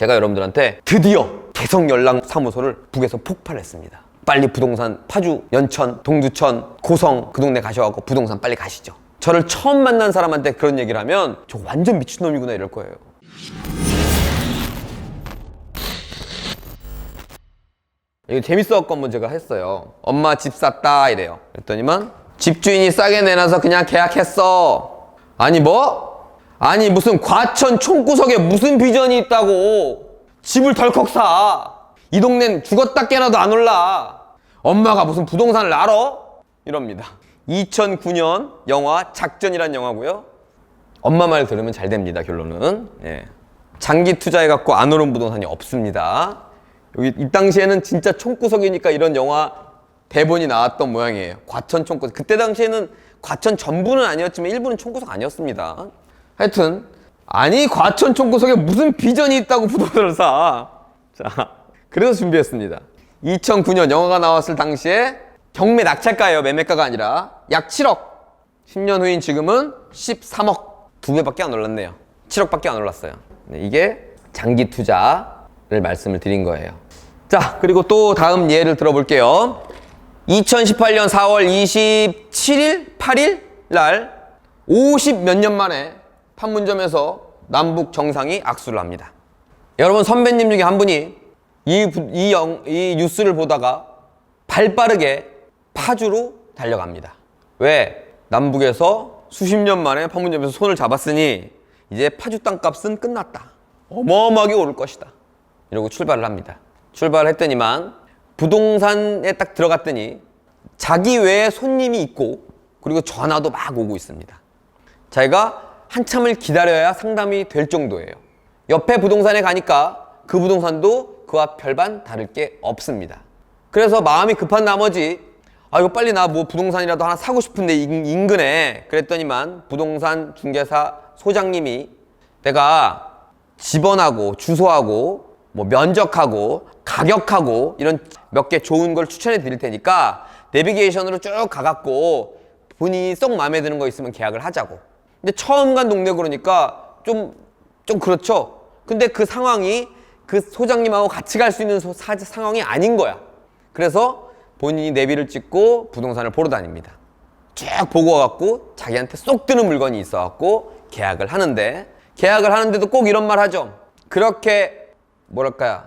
제가 여러분들한테 드디어 개성연락사무소를 북에서 폭발했습니다. 빨리 부동산 파주, 연천, 동두천, 고성 그 동네 가셔갖고 부동산 빨리 가시죠. 저를 처음 만난 사람한테 그런 얘기를 하면 저 완전 미친놈이구나 이럴 거예요. 이거 재밌어갖고 한번 제가 했어요. 엄마 집 샀다 이래요. 그랬더니만 집주인이 싸게 내놔서 그냥 계약했어. 아니 뭐? 아니 무슨 과천 총구석에 무슨 비전이 있다고 집을 덜컥 사. 이 동네는 죽었다 깨나도 안 올라. 엄마가 무슨 부동산을 알아? 이럽니다. 2009년 영화 작전이란 영화고요. 엄마 말 들으면 잘 됩니다. 결론은 장기 투자해갖고 안 오른 부동산이 없습니다. 여기 이 당시에는 진짜 총구석이니까 이런 영화 대본이 나왔던 모양이에요. 과천 총구석. 그때 당시에는 과천 전부는 아니었지만 일부는 총구석 아니었습니다. 하여튼 아니 과천 총구석에 무슨 비전이 있다고 부동산을 사. 자, 그래서 준비했습니다. 2009년 영화가 나왔을 당시에 경매 낙찰가예요. 매매가가 아니라 약 7억. 10년 후인 지금은 13억. 2배밖에 안 올랐네요. 7억밖에 안 올랐어요. 이게 장기 투자를 말씀을 드린 거예요. 자, 그리고 또 다음 예를 들어볼게요. 2018년 4월 27일, 8일 날 50 몇 년 만에 판문점에서 남북 정상이 악수를 합니다. 여러분 선배님 중에 한 분이 이 뉴스를 보다가 발빠르게 파주로 달려갑니다. 왜? 남북에서 수십 년 만에 판문점에서 손을 잡았으니 이제 파주 땅값은 끝났다. 어마어마하게 오를 것이다. 이러고 출발을 합니다. 출발했더니만 부동산에 딱 들어갔더니 자기 외에 손님이 있고 그리고 전화도 막 오고 있습니다. 자기가 한참을 기다려야 상담이 될 정도예요. 옆에 부동산에 가니까 그 부동산도 그와 별반 다를 게 없습니다. 그래서 마음이 급한 나머지 이거 빨리 나 뭐 부동산이라도 하나 사고 싶은데 인근에 그랬더니만 부동산 중개사 소장님이 내가 집원하고 주소하고 뭐 면적하고 가격하고 이런 몇 개 좋은 걸 추천해 드릴 테니까 내비게이션으로 쭉 가갖고 본인이 쏙 마음에 드는 거 있으면 계약을 하자고. 근데 처음 간 동네 그러니까 좀 그렇죠. 근데 그 상황이 그 소장님하고 같이 갈 수 있는 상황이 아닌 거야. 그래서 본인이 내비를 찍고 부동산을 보러 다닙니다. 쭉 보고 와갖고 자기한테 쏙 드는 물건이 있어갖고 계약을 하는데도 꼭 이런 말 하죠. 그렇게 뭐랄까요,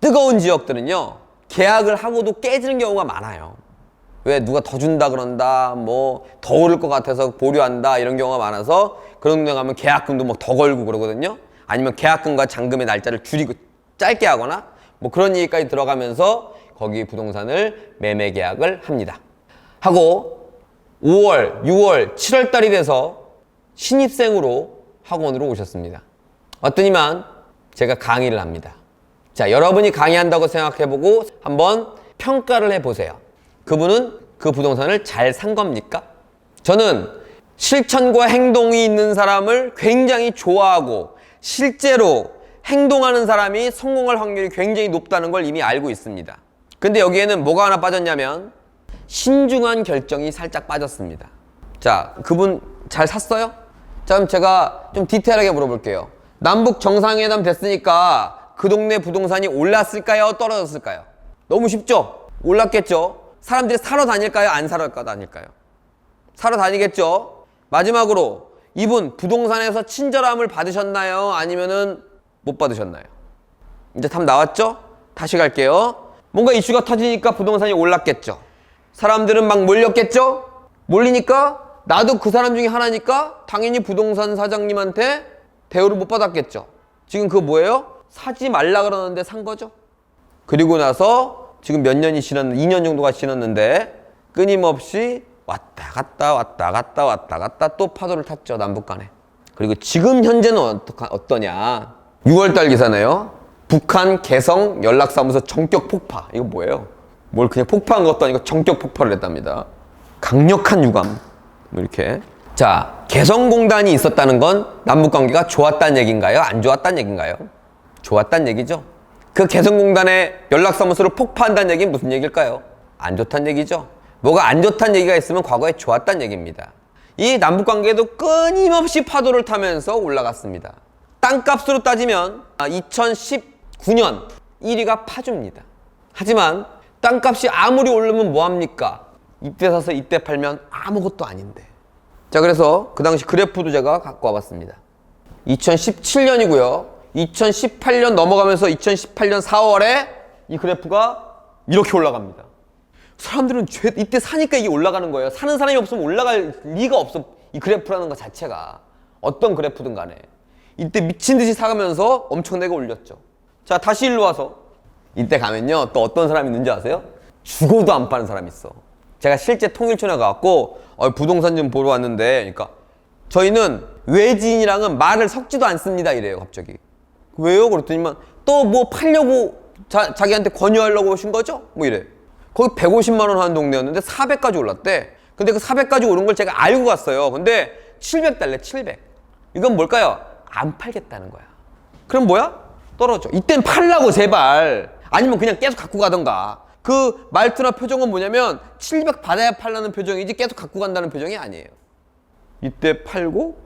뜨거운 지역들은요 계약을 하고도 깨지는 경우가 많아요. 왜? 누가 더 준다 그런다, 뭐 더 오를 것 같아서 보류한다, 이런 경우가 많아서 그런 데 가면 계약금도 뭐 더 걸고 그러거든요. 아니면 계약금과 잔금의 날짜를 줄이고 짧게 하거나 뭐 그런 얘기까지 들어가면서 거기 부동산을 매매 계약을 합니다. 하고 5월, 6월, 7월 달이 돼서 신입생으로 학원으로 오셨습니다. 왔더니만 제가 강의를 합니다. 자, 여러분이 강의한다고 생각해보고 한번 평가를 해보세요. 그분은 그 부동산을 잘 산 겁니까? 저는 실천과 행동이 있는 사람을 굉장히 좋아하고 실제로 행동하는 사람이 성공할 확률이 굉장히 높다는 걸 이미 알고 있습니다. 근데 여기에는 뭐가 하나 빠졌냐면 신중한 결정이 살짝 빠졌습니다. 자, 그분 잘 샀어요? 자, 그럼 제가 좀 디테일하게 물어볼게요. 남북 정상회담 됐으니까 그 동네 부동산이 올랐을까요? 떨어졌을까요? 너무 쉽죠? 올랐겠죠? 사람들이 사러 다닐까요? 안 사러 다닐까요? 사러 다니겠죠? 마지막으로 이분 부동산에서 친절함을 받으셨나요? 아니면은 못 받으셨나요? 이제 답 나왔죠? 다시 갈게요. 뭔가 이슈가 터지니까 부동산이 올랐겠죠? 사람들은 막 몰렸겠죠? 몰리니까 나도 그 사람 중에 하나니까 당연히 부동산 사장님한테 대우를 못 받았겠죠? 지금 그거 뭐예요? 사지 말라 그러는데 산 거죠? 그리고 나서 지금 몇 년이 지났는데 2년 정도가 지났는데 끊임없이 왔다 갔다 또 파도를 탔죠. 남북 간에. 그리고 지금 현재는 어떠냐? 6월달 기사네요. 북한 개성 연락사무소 전격 폭파. 이거 뭐예요? 뭘 그냥 폭파한 것도 아니고 전격 폭발을 했답니다. 강력한 유감. 이렇게. 자, 개성공단이 있었다는 건 남북관계가 좋았다는 얘기인가요? 안 좋았다는 얘기인가요? 좋았다는 얘기죠. 그 개성공단의 연락사무소를 폭파한다는 얘기는 무슨 얘기일까요? 안 좋다는 얘기죠. 뭐가 안 좋다는 얘기가 있으면 과거에 좋았다는 얘기입니다. 이 남북관계도 끊임없이 파도를 타면서 올라갔습니다. 땅값으로 따지면 2019년 1위가 파주입니다. 하지만 땅값이 아무리 오르면 뭐합니까? 이때 사서 이때 팔면 아무것도 아닌데. 자, 그래서 그 당시 그래프도 제가 갖고 와봤습니다. 2017년이고요 2018년 넘어가면서 2018년 4월에 이 그래프가 이렇게 올라갑니다. 사람들은 이때 사니까 이게 올라가는 거예요. 사는 사람이 없으면 올라갈 리가 없어. 이 그래프라는 것 자체가 어떤 그래프든 간에 이때 미친 듯이 사가면서 엄청나게 올렸죠. 자, 다시 일로 와서 이때 가면요 또 어떤 사람이 있는지 아세요? 죽어도 안 파는 사람이 있어. 제가 실제 통일촌에 가갖고 부동산 좀 보러 왔는데, 그러니까 저희는 외지인이랑은 말을 섞지도 않습니다 이래요. 갑자기 왜요? 그랬더니만 또 뭐 팔려고 자기한테 권유하려고 오신 거죠? 뭐 이래. 거기 150만 원 하는 동네였는데 400까지 올랐대. 근데 그 400까지 오른 걸 제가 알고 갔어요. 근데 700 달래. 700. 이건 뭘까요? 안 팔겠다는 거야. 그럼 뭐야? 떨어져. 이땐 팔라고 제발. 아니면 그냥 계속 갖고 가던가. 그 말투나 표정은 뭐냐면 700 받아야 팔라는 표정이지 계속 갖고 간다는 표정이 아니에요. 이때 팔고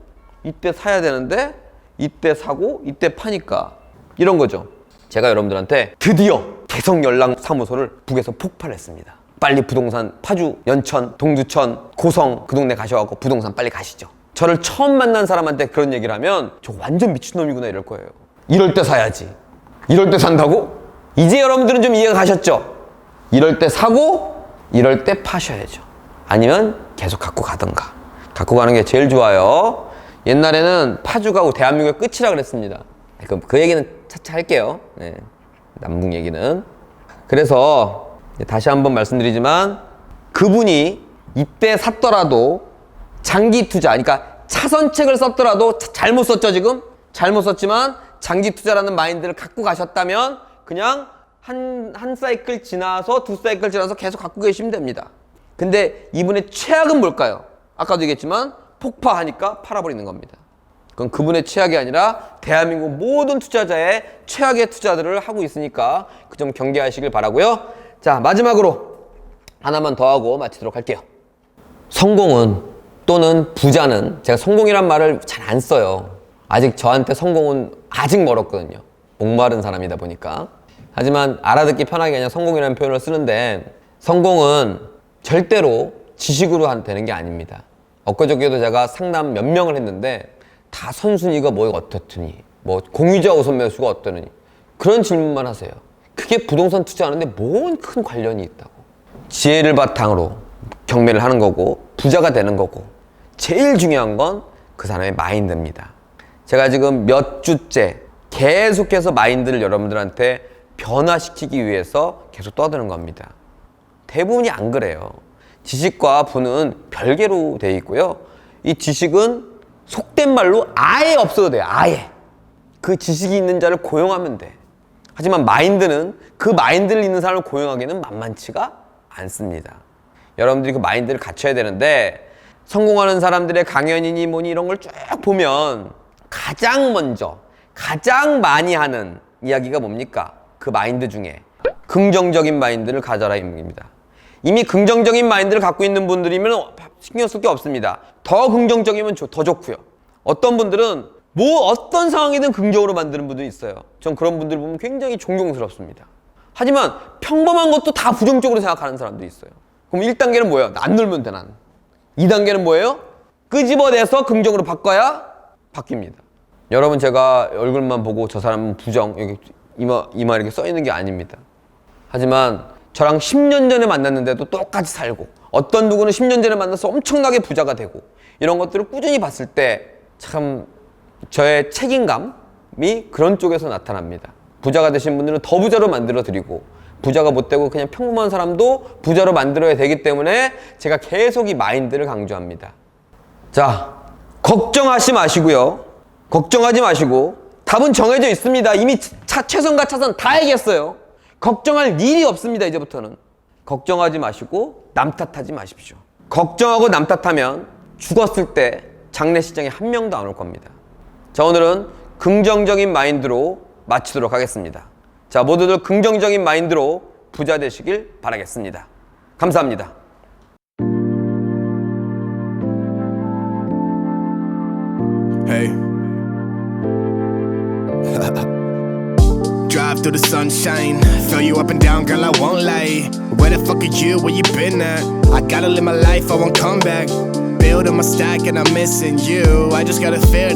이때 사야 되는데 이때 사고 이때 파니까 이런 거죠. 제가 여러분들한테 드디어 개성연락사무소를 북에서 폭발했습니다. 빨리 부동산 파주, 연천, 동두천, 고성 그 동네 가셔갖고 부동산 빨리 가시죠. 저를 처음 만난 사람한테 그런 얘기를 하면 저 완전 미친놈이구나 이럴 거예요. 이럴 때 사야지. 이럴 때 산다고? 이제 여러분들은 좀 이해가 가셨죠? 이럴 때 사고 이럴 때 파셔야죠. 아니면 계속 갖고 가던가. 갖고 가는 게 제일 좋아요. 옛날에는 파주가 대한민국의 끝이라 그랬습니다. 그 얘기는 차차 할게요. 네. 남북 얘기는. 그래서 다시 한번 말씀드리지만 그분이 이때 샀더라도 장기 투자, 그러니까 차선책을 썼더라도 잘못 썼죠 지금? 잘못 썼지만 장기 투자라는 마인드를 갖고 가셨다면 그냥 한 사이클 지나서 두 사이클 지나서 계속 갖고 계시면 됩니다. 근데 이분의 최악은 뭘까요? 아까도 얘기했지만 폭파하니까 팔아버리는 겁니다. 그건 그분의 최악이 아니라 대한민국 모든 투자자의 최악의 투자들을 하고 있으니까 그 점 경계하시길 바라고요. 자, 마지막으로 하나만 더 하고 마치도록 할게요. 성공은 또는 부자는, 제가 성공이란 말을 잘 안 써요. 아직 저한테 성공은 아직 멀었거든요. 목마른 사람이다 보니까. 하지만 알아듣기 편하게 그냥 성공이라는 표현을 쓰는데, 성공은 절대로 지식으로 되는 게 아닙니다. 엊그저께도 제가 상담 몇 명을 했는데 다 선순위가 뭐 어떻더니 뭐 공유자 우선 매수가 어떠느니 그런 질문만 하세요. 그게 부동산 투자하는데 뭔 큰 관련이 있다고. 지혜를 바탕으로 경매를 하는 거고 부자가 되는 거고, 제일 중요한 건 그 사람의 마인드입니다. 제가 지금 몇 주째 계속해서 마인드를 여러분들한테 변화시키기 위해서 계속 떠드는 겁니다. 대부분이 안 그래요. 지식과 부는 별개로 돼 있고요. 이 지식은 속된 말로 아예 없어도 돼요. 아예. 그 지식이 있는 자를 고용하면 돼. 하지만 마인드는 그 마인드를 있는 사람을 고용하기는 만만치가 않습니다. 여러분들이 그 마인드를 갖춰야 되는데, 성공하는 사람들의 강연이니 뭐니 이런 걸 쭉 보면 가장 먼저 가장 많이 하는 이야기가 뭡니까? 그 마인드 중에 긍정적인 마인드를 가져라 입니다. 이미 긍정적인 마인드를 갖고 있는 분들이면 신경 쓸 게 없습니다. 더 긍정적이면 더 좋고요. 어떤 분들은 뭐 어떤 상황이든 긍정으로 만드는 분들이 있어요. 전 그런 분들 보면 굉장히 존경스럽습니다. 하지만 평범한 것도 다 부정적으로 생각하는 사람도 있어요. 그럼 1단계는 뭐예요? 안 놀면 돼, 난. 2단계는 뭐예요? 끄집어내서 긍정으로 바꿔야 바뀝니다. 여러분, 제가 얼굴만 보고 저 사람은 부정, 여기 이마 이렇게 써 있는 게 아닙니다. 하지만 저랑 10년 전에 만났는데도 똑같이 살고, 어떤 누구는 10년 전에 만나서 엄청나게 부자가 되고, 이런 것들을 꾸준히 봤을 때 참 저의 책임감이 그런 쪽에서 나타납니다. 부자가 되신 분들은 더 부자로 만들어 드리고, 부자가 못 되고 그냥 평범한 사람도 부자로 만들어야 되기 때문에 제가 계속 이 마인드를 강조합니다. 자, 걱정하지 마시고요. 걱정하지 마시고, 답은 정해져 있습니다. 이미 최선과 차선 다 얘기했어요. 걱정할 일이 없습니다. 이제부터는 걱정하지 마시고 남 탓하지 마십시오. 걱정하고 남 탓하면 죽었을 때 장례식장에 한 명도 안 올 겁니다. 자, 오늘은 긍정적인 마인드로 마치도록 하겠습니다. 자, 모두들 긍정적인 마인드로 부자 되시길 바라겠습니다. 감사합니다. Hey. drive through the sunshine, fill you up and down, girl, I won't lie. Where the fuck are you, where you been at? I gotta live my life, I won't come back. Building my stack and I'm missing you. I just gotta fear